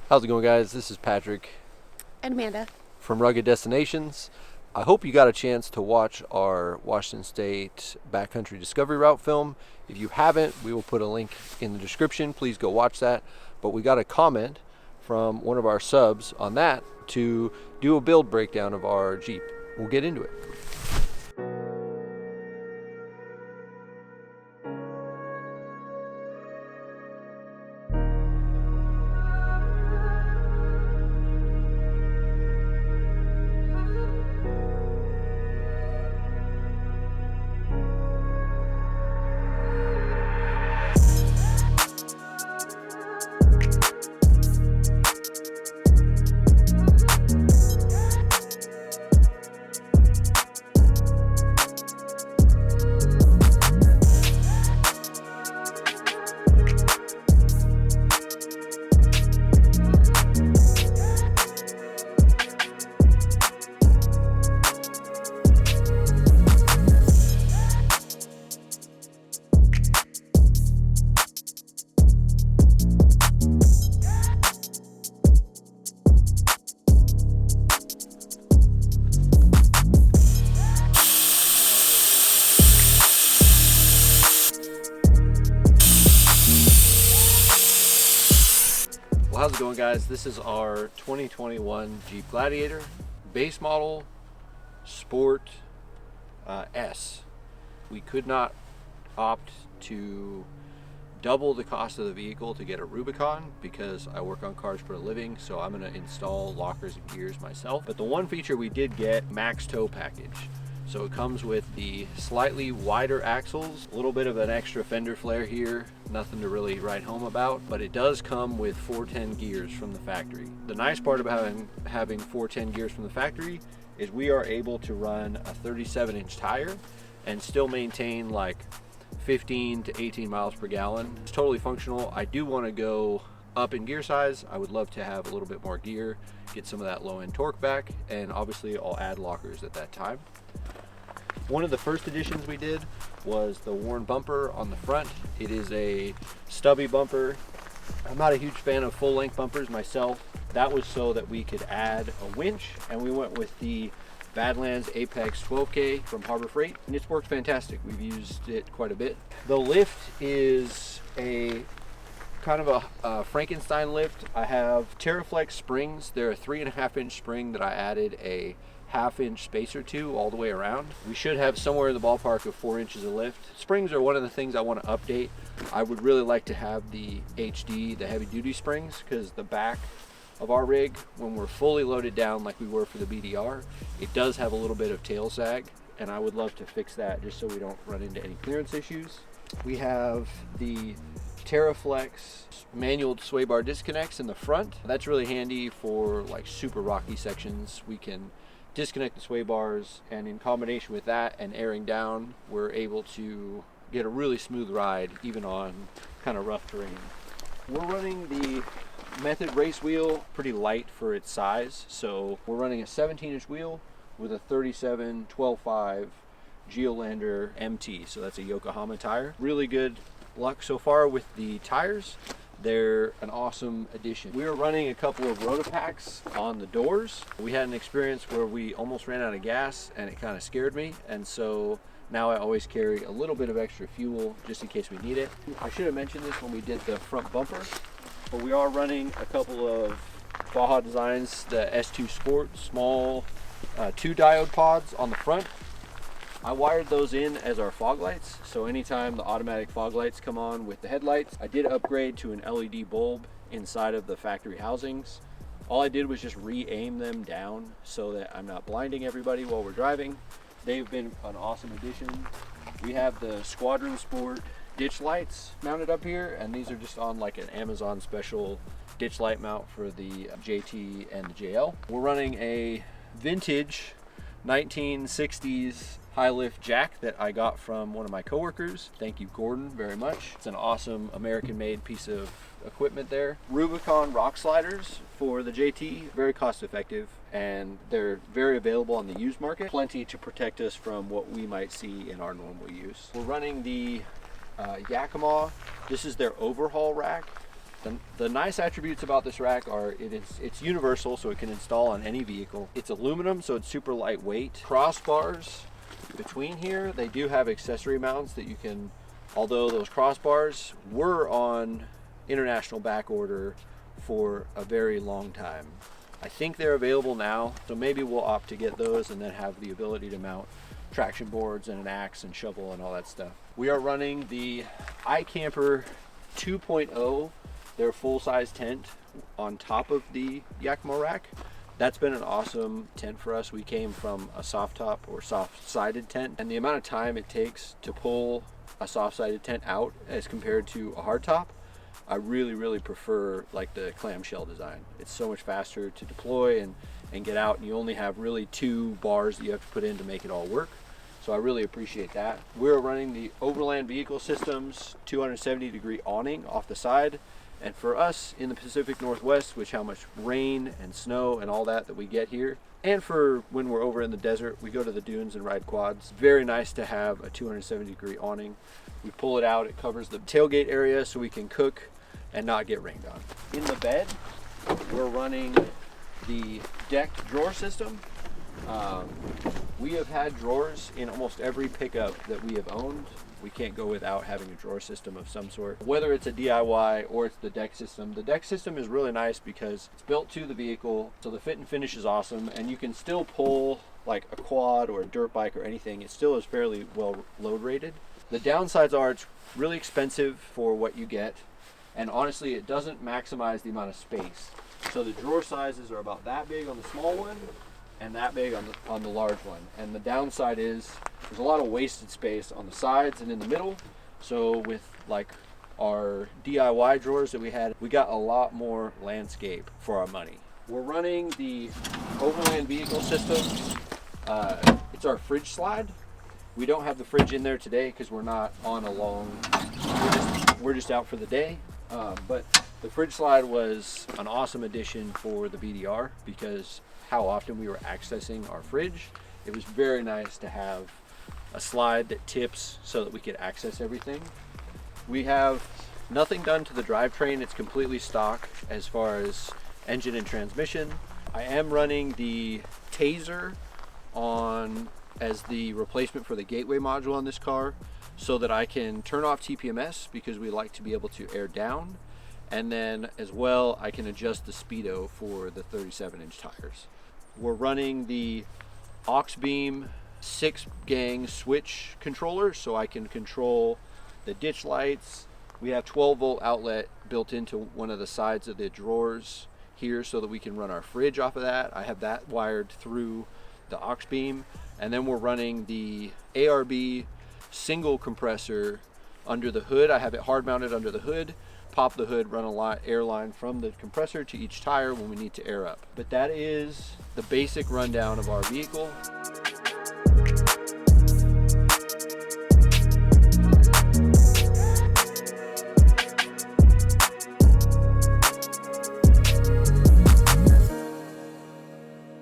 How's it going, guys? This is Patrick And Amanda. from Rugged Destinations. I hope you got a chance to watch our Washington State Backcountry Discovery Route film. If you haven't, we will put a link in the description. Please go watch that. But we got a comment from one of our subs on that to do a build breakdown of our Jeep. We'll get into it. Well, how's it going, guys? This is our 2021 Jeep Gladiator base model Sport S. We could not opt to double the cost of the vehicle to get a Rubicon because I work on cars for a living, so I'm going to install lockers and gears myself. But the one feature we did get, max tow package. So it comes with the slightly wider axles, a little bit of an extra fender flare here, nothing to really write home about, but it does come with 410 gears from the factory. The nice part about having 410 gears from the factory is we are able to run a 37-inch tire and still maintain like 15 to 18 miles per gallon. It's totally functional. I do want to go up in gear size. I would love to have a little bit more gear, get some of that low end torque back, and obviously I'll add lockers at that time. One of the first additions we did was the worn bumper on the front. It is a stubby bumper. I'm not a huge fan of full length bumpers myself. That was so that we could add a winch, and we went with the Badlands Apex 12K from Harbor Freight, and it's worked fantastic. We've used it quite a bit. The lift is a kind of a Frankenstein lift. I have TerraFlex springs. They're a 3.5-inch spring that I added a 1/2-inch spacer to all the way around. We should have somewhere in the ballpark of 4 inches of lift. Springs are one of the things I want to update. I would really like to have the HD, the heavy duty springs, because the back of our rig, when we're fully loaded down like we were for the BDR, it does have a little bit of tail sag, and I would love to fix that just so we don't run into any clearance issues. We have the TerraFlex manual sway bar disconnects in the front. That's really handy for like super rocky sections. We can disconnect the sway bars, and in combination with that and airing down, we're able to get a really smooth ride even on kind of rough terrain. We're running the Method race wheel, pretty light for its size, so we're running a 17-inch wheel with a 37 12.5 Geolander MT, so that's a Yokohama tire. Really good luck so far with the tires. They're an awesome addition. We are running a couple of Rotopacks on the doors. We had an experience where we almost ran out of gas and it kind of scared me, and so now I always carry a little bit of extra fuel just in case we need it. I should have mentioned this when we did the front bumper, but we are running a couple of Baja Designs, the S2 Sport small 2 diode pods on the front. I wired those in as our fog lights, so anytime the automatic fog lights come on with the headlights, I did upgrade to an LED bulb inside of the factory housings. All I did was just re-aim them down so that I'm not blinding everybody while we're driving. They've been an awesome addition. We have the Squadron Sport ditch lights mounted up here, and these are just on like an Amazon special ditch light mount for the JT and the JL. We're running a vintage 1960s high lift jack that I got from one of my coworkers. Thank you, Gordon, very much. It's an awesome American made piece of equipment there. Rubicon rock sliders for the JT, very cost effective, and they're very available on the used market. Plenty to protect us from what we might see in our normal use. We're running the Yakima. This is their overhaul rack, The nice attributes about this rack are it's universal, so it can install on any vehicle. It's aluminum, so it's super lightweight. Crossbars between here, they do have accessory mounts that you can, although those crossbars were on international back order for a very long time. I think they're available now, so maybe we'll opt to get those and then have the ability to mount traction boards and an axe and shovel and all that stuff. We are running the iCamper 2.0, their full-size tent, on top of the Yakima rack. That's been an awesome tent for us. We came from a soft top or soft-sided tent, and the amount of time it takes to pull a soft-sided tent out as compared to a hard top, I really prefer like the clamshell design. It's so much faster to deploy and get out, and you only have really 2 bars that you have to put in to make it all work. So I really appreciate that. We're running the Overland Vehicle Systems 270-degree awning off the side. And for us in the Pacific Northwest, which how much rain and snow and all that we get here, and for when we're over in the desert, we go to the dunes and ride quads. Very nice to have a 270-degree awning. We pull it out, it covers the tailgate area so we can cook and not get rained on. In the bed, we're running the decked drawer system. We have had drawers in almost every pickup that we have owned. We can't go without having a drawer system of some sort. Whether it's a DIY or it's the deck system. The deck system is really nice because it's built to the vehicle, so the fit and finish is awesome, and you can still pull like a quad or a dirt bike or anything. It still is fairly well load rated. The downsides are it's really expensive for what you get, and honestly it doesn't maximize the amount of space. So the drawer sizes are about that big on the small one and that big on the large one. And the downside is there's a lot of wasted space on the sides and in the middle. So with like our DIY drawers that we had, we got a lot more landscape for our money. We're running the Overland Vehicle System. It's our fridge slide. We don't have the fridge in there today because we're not on a long, we're just out for the day. But the fridge slide was an awesome addition for the BDR because how often we were accessing our fridge. It was very nice to have a slide that tips so that we could access everything. We have nothing done to the drivetrain. It's completely stock as far as engine and transmission. I am running the Taser on as the replacement for the gateway module on this car so that I can turn off TPMS because we like to be able to air down. And then as well, I can adjust the speedo for the 37-inch tires. We're running the aux beam 6-gang switch controller so I can control the ditch lights. We have 12-volt outlet built into one of the sides of the drawers here so that we can run our fridge off of that. I have that wired through the aux beam. And then we're running the ARB single compressor under the hood. I have it hard mounted under the hood. Pop the hood, run a air line from the compressor to each tire when we need to air up. But that is the basic rundown of our vehicle.